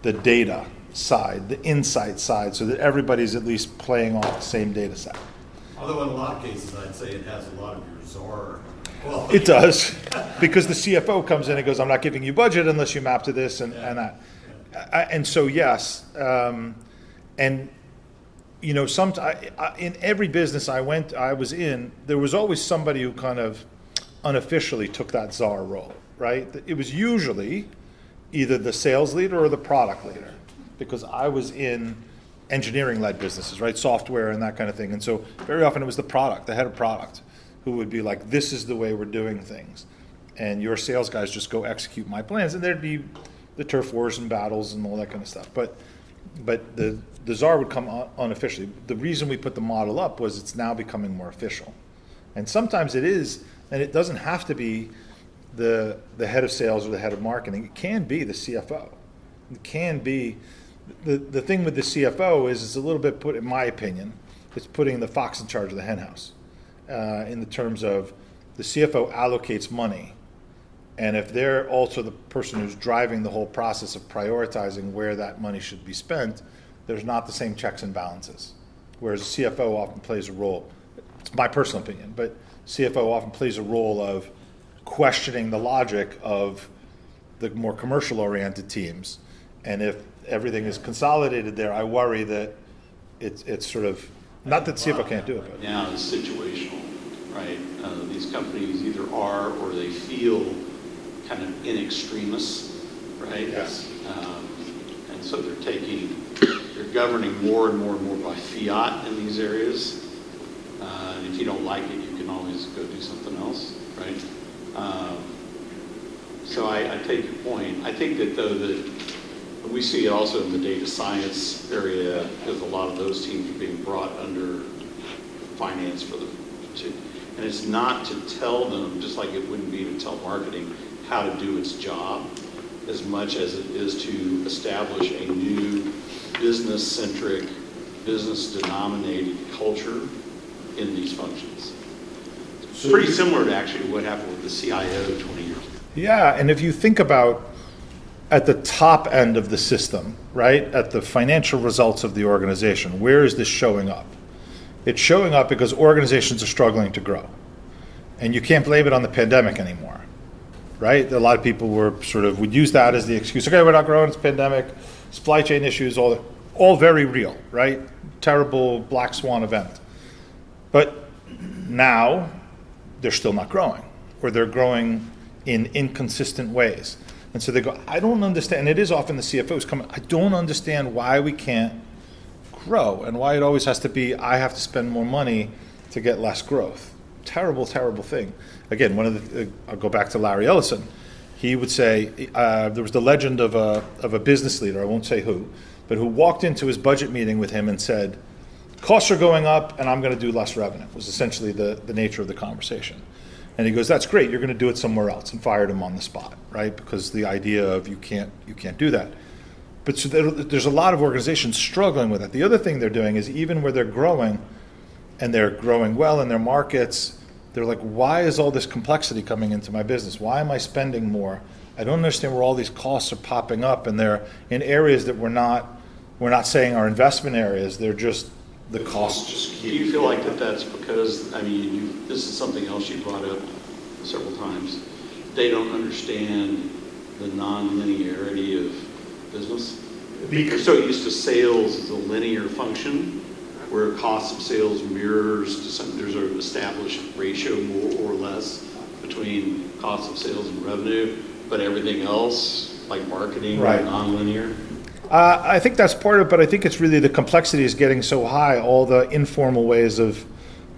the data side, the insight side, so that everybody's at least playing off the same data set. Although in a lot of cases, I'd say it has a lot of your czar. Well, it does, because the CFO comes in and goes, I'm not giving you budget unless you map to this and that. And so, yes, and you know, in every business I was in, there was always somebody who kind of unofficially took that czar role, right? It was usually either the sales leader or the product leader, because I was in engineering-led businesses, right? Software and that kind of thing. And so very often it was the product, the head of product, who would be like, this is the way we're doing things. And your sales guys just go execute my plans. And there'd be the turf wars and battles and all that kind of stuff. But the czar would come unofficially. The reason we put the model up was it's now becoming more official. And sometimes it is, and it doesn't have to be the head of sales or the head of marketing. It can be the CFO. It can be, the thing with the CFO is it's a little bit in my opinion, it's putting the fox in charge of the hen house. In the terms of the CFO allocates money, and if they're also the person who's driving the whole process of prioritizing where that money should be spent, there's not the same checks and balances. Whereas a CFO often plays a role, it's my personal opinion, but CFO often plays a role of questioning the logic of the more commercial oriented teams. And if everything is consolidated there, I worry that it's sort of, not that CFO can't do it, but now it's situational, right? These companies either are or they feel kind of in extremis, right? Yes. And so they're governing more and more and more by fiat in these areas. And if you don't like it, you can always go do something else, right? So I take your point. I think that though that we see it also in the data science area, because a lot of those teams are being brought under finance for and it's not to tell them, just like it wouldn't be to tell marketing how to do its job, as much as it is to establish a new business-centric, business-denominated culture in these functions. It's pretty similar to actually what happened with the CIO 20 years ago. yeah. And if you think about at the top end of the system, right, at the financial results of the organization, where is this showing up? It's showing up because organizations are struggling to grow. And you can't blame it on the pandemic anymore, right? A lot of people would use that as the excuse. Okay, we're not growing, it's pandemic, supply chain issues, all very real, right? Terrible black swan event. But now they're still not growing, or they're growing in inconsistent ways. And so they go, I don't understand, and it is often the CFOs coming, I don't understand why we can't grow and why it always has to be, I have to spend more money to get less growth. Terrible, terrible thing. Again, I'll go back to Larry Ellison. He would say, there was the legend of a business leader, I won't say who, but who walked into his budget meeting with him and said, costs are going up and I'm going to do less revenue, was essentially the nature of the conversation. And he goes, that's great, you're going to do it somewhere else, and fired him on the spot, right? Because the idea of you can't do that. But so there's a lot of organizations struggling with that. The other thing they're doing is even where they're growing, and they're growing well in their markets, they're like, why is all this complexity coming into my business? Why am I spending more? I don't understand where all these costs are popping up, and they're in areas that we're not saying are investment areas, they're just the costs just keep. Do you feel like that's because, I mean, this is something else you brought up several times, they don't understand the non-linearity of business? They're so used to sales as a linear function, where cost of sales mirrors to some, there's an established ratio more or less between cost of sales and revenue, but everything else, like marketing, right, non-linear? I think that's part of it, but I think it's really the complexity is getting so high, all the informal ways of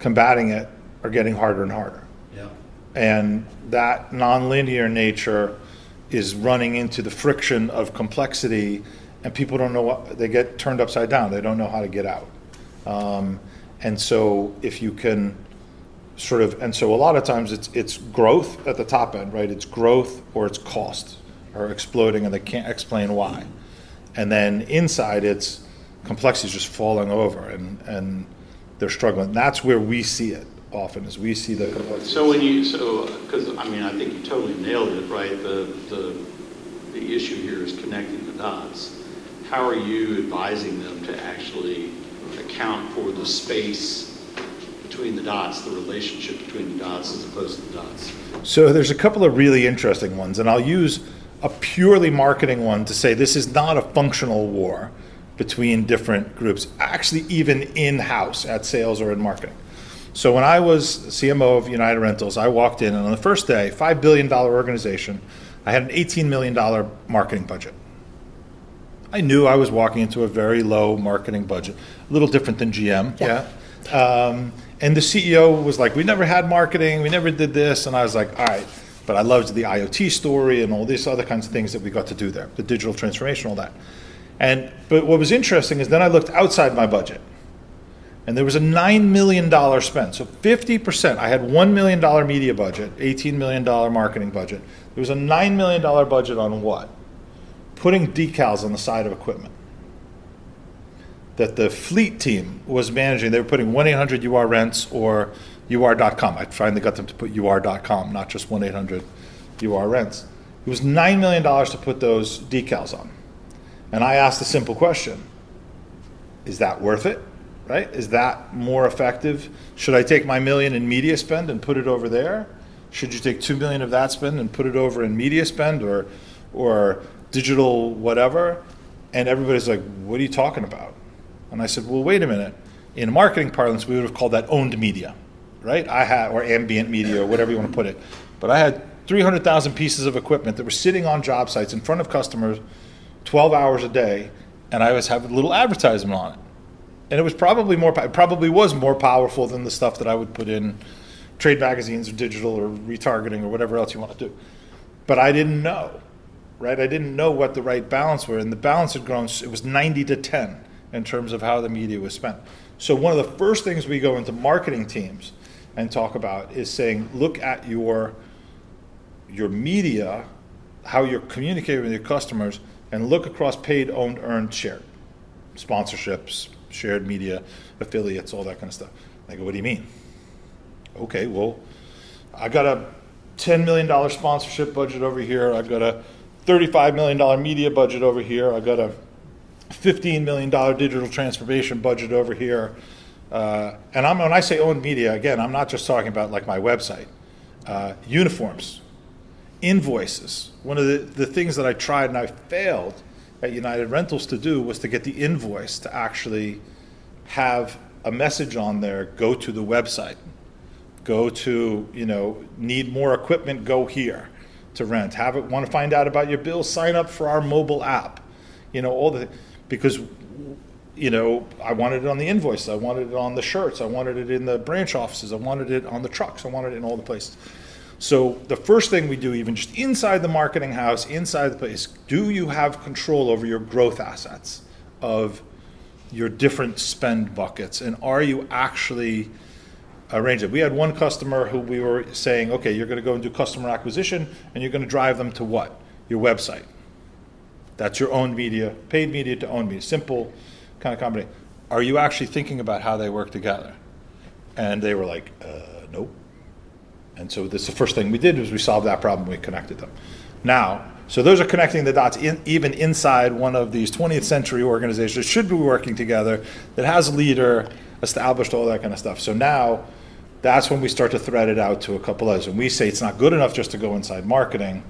combating it are getting harder and harder. Yeah. And that nonlinear nature is running into the friction of complexity, and people don't know what, they get turned upside down. They don't know how to get out. And so if you can sort of, and so a lot of times it's growth at the top end, right? It's growth or it's cost are exploding and they can't explain why. And then inside it's complexity is just falling over and they're struggling. That's where we see it often, is we see the complexity. So because I mean, I think you totally nailed it, right? The issue here is connecting the dots. How are you advising them to actually account for the space between the dots, the relationship between the dots as opposed to the dots? So there's a couple of really interesting ones, and I'll use a purely marketing one to say this is not a functional war between different groups, actually even in-house at sales or in marketing. So when I was CMO of United Rentals, I walked in, and on the first day, $5 billion organization, I had an $18 million marketing budget. I knew I was walking into a very low marketing budget, a little different than GM. Yeah. And the CEO was like, we never had marketing, we never did this. And I was like, all right, but I loved the IoT story and all these other kinds of things that we got to do there, the digital transformation, all that. But what was interesting is then I looked outside my budget. And there was a $9 million spend. So 50%, I had $1 million media budget, $18 million marketing budget. There was a $9 million budget on what? Putting decals on the side of equipment that the fleet team was managing. They were putting 1-800-UR-RENTS or UR.com. I finally got them to put UR.com, not just 1-800-UR-RENTS. It was $9 million to put those decals on. And I asked a simple question. Is that worth it? Right? Is that more effective? Should I take my $1 million in media spend and put it over there? Should you take $2 million of that spend and put it over in media spend or digital whatever? And everybody's like, what are you talking about? And I said, well, wait a minute. In marketing parlance, we would have called that owned media, right? Or ambient media, or whatever you want to put it. But I had 300,000 pieces of equipment that were sitting on job sites in front of customers 12 hours a day, and I was having a little advertisement on it. And it was probably more powerful than the stuff that I would put in trade magazines or digital or retargeting or whatever else you want to do. But I didn't know, right? I didn't know what the right balance were. And the balance had grown, it was 90-10 in terms of how the media was spent. So one of the first things we go into marketing teams and talk about is saying, look at your media, how you're communicating with your customers, and look across paid, owned, earned, shared. Sponsorships, shared media, affiliates, all that kind of stuff. I go, what do you mean? Okay, well, I got a $10 million sponsorship budget over here. I've got a $35 million media budget over here. I've got a $15 million digital transformation budget over here. And when I say owned media, again, I'm not just talking about like my website. Uniforms, invoices. One of the things that I tried and I failed at United Rentals to do was to get the invoice to actually have a message on there, go to the website, go to, need more equipment, go here to rent. Want to find out about your bills, sign up for our mobile app. Because I wanted it on the invoice, I wanted it on the shirts, I wanted it in the branch offices, I wanted it on the trucks, I wanted it in all the places. So the first thing we do, even just inside the marketing house, inside the place, do you have control over your growth assets of your different spend buckets? And are you actually arranging it? We had one customer who we were saying, okay, you're going to go and do customer acquisition, and you're going to drive them to what? Your website. That's your own media, paid media to own media, simple kind of combination. Are you actually thinking about how they work together? And they were like, nope. And so this, the first thing we did was we solved that problem, we connected them. Now, so those are connecting the dots even inside one of these 20th century organizations that should be working together, that has a leader, established all that kind of stuff. So now, that's when we start to thread it out to a couple others. And we say it's not good enough just to go inside marketing.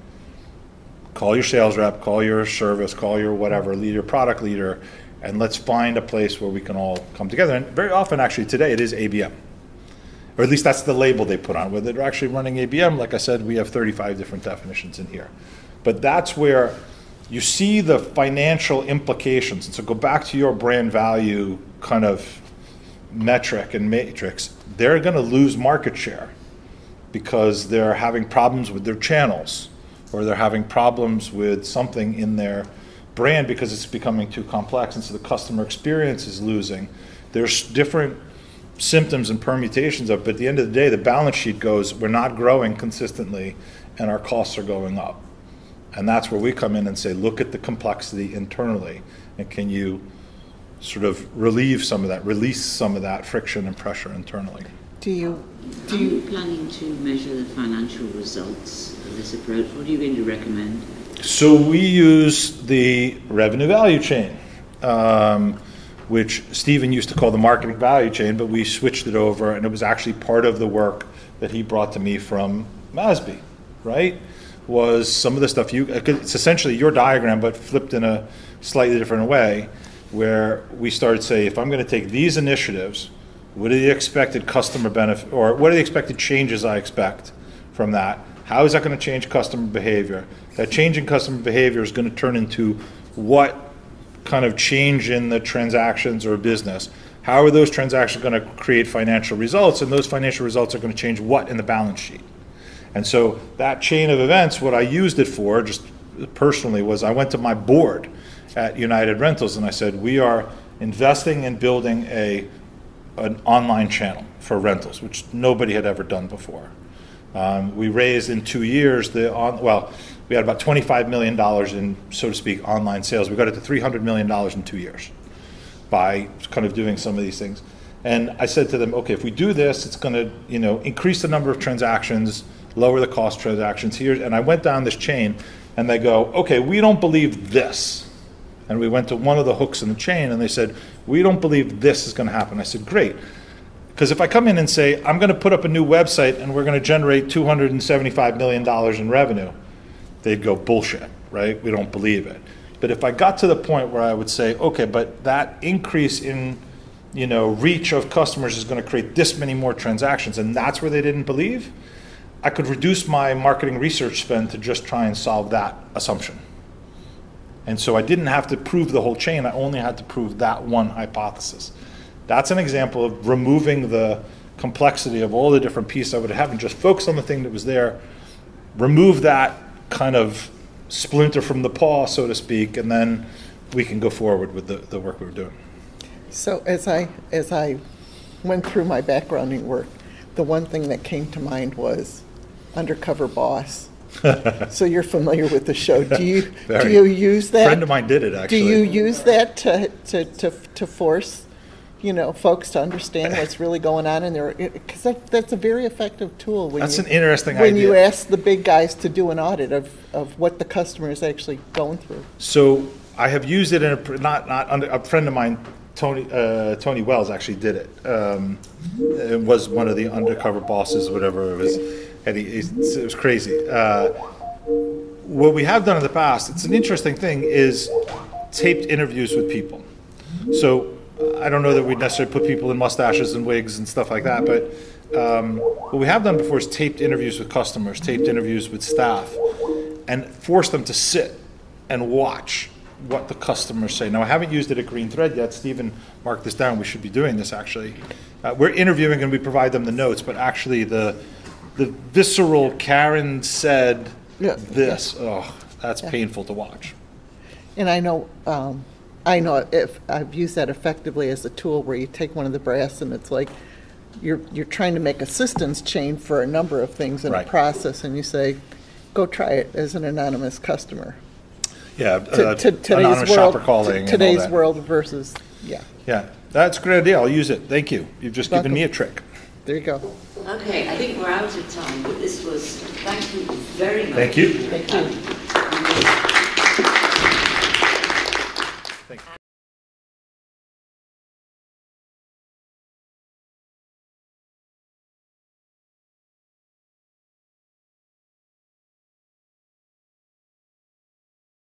Call your sales rep, call your service, call your whatever, your product leader, and let's find a place where we can all come together. And very often, actually, today, it is ABM. Or at least that's the label they put on. Whether they're actually running ABM, like I said, we have 35 different definitions in here. But that's where you see the financial implications. And so go back to your brand value kind of metric and matrix. They're going to lose market share because they're having problems with their channels, or they're having problems with something in their brand because it's becoming too complex. And so the customer experience is losing. There's different symptoms and permutations of it, but at the end of the day, the balance sheet goes, we're not growing consistently and our costs are going up. And that's where we come in and say, look at the complexity internally, and can you sort of relieve some of that, release some of that friction and pressure internally. Are you planning to measure the financial results of this approach? What are you going to recommend? So we use the revenue value chain, which Stephen used to call the marketing value chain, but we switched it over, and it was actually part of the work that he brought to me from MASB, right? Was some of the stuff it's essentially your diagram, but flipped in a slightly different way, where we started to say, if I'm going to take these initiatives, what are the expected customer benefit, or what are the expected changes I expect from that? How is that going to change customer behavior? That change in customer behavior is going to turn into what kind of change in the transactions or business, how are those transactions going to create financial results? And those financial results are going to change what in the balance sheet? And so that chain of events, what I used it for, just personally, was I went to my board at United Rentals and I said, we are investing in building an online channel for rentals, which nobody had ever done before. We raised in 2 years, we had about $25 million in, so to speak, online sales. We got it to $300 million in 2 years by kind of doing some of these things. And I said to them, okay, if we do this, it's going to, increase the number of transactions, lower the cost transactions here. And I went down this chain and they go, okay, we don't believe this. And we went to one of the hooks in the chain and they said, we don't believe this is going to happen. I said, great. Because if I come in and say, I'm going to put up a new website and we're going to generate $275 million in revenue, they'd go, bullshit, right? We don't believe it. But if I got to the point where I would say, okay, but that increase in reach of customers is going to create this many more transactions, and that's where they didn't believe, I could reduce my marketing research spend to just try and solve that assumption. And so I didn't have to prove the whole chain, I only had to prove that one hypothesis. That's an example of removing the complexity of all the different pieces I would have and just focus on the thing that was there, remove that kind of splinter from the paw, so to speak, and then we can go forward with the work we were doing. So as I went through my backgrounding work, the one thing that came to mind was Undercover Boss. So you're familiar with the show. Do you use that? A friend of mine did it, actually. Do you use that to force, folks to understand what's really going on in there? Because that's a very effective tool. That's an interesting when idea. you ask the big guys to do an audit of what the customer is actually going through. So I have used it in a friend of mine, Tony Wells, actually did it. It was one of the undercover bosses, whatever it was. And it was crazy. What we have done in the past, it's an interesting thing, is taped interviews with people. So I don't know that we'd necessarily put people in mustaches and wigs and stuff like that, but what we have done before is taped interviews with customers, taped interviews with staff, and force them to sit and watch what the customers say. Now, I haven't used it at GreenThread yet. Stephen marked this down. We should be doing this, actually. We're interviewing and we provide them the notes, but actually the visceral Karen said this. Oh, that's painful to watch. And I know if I've used that effectively as a tool where you take one of the brass and it's like you're trying to make a systems chain for a number of things in a process, and you say, go try it as an anonymous customer. Yeah, today's anonymous world, shopper calling. Today's world versus Yeah, that's a great idea. I'll use it. Thank you. You've just given me a trick. There you go. Okay, I think we're out of time, but this was, thank you very much. Thank you. Thank you.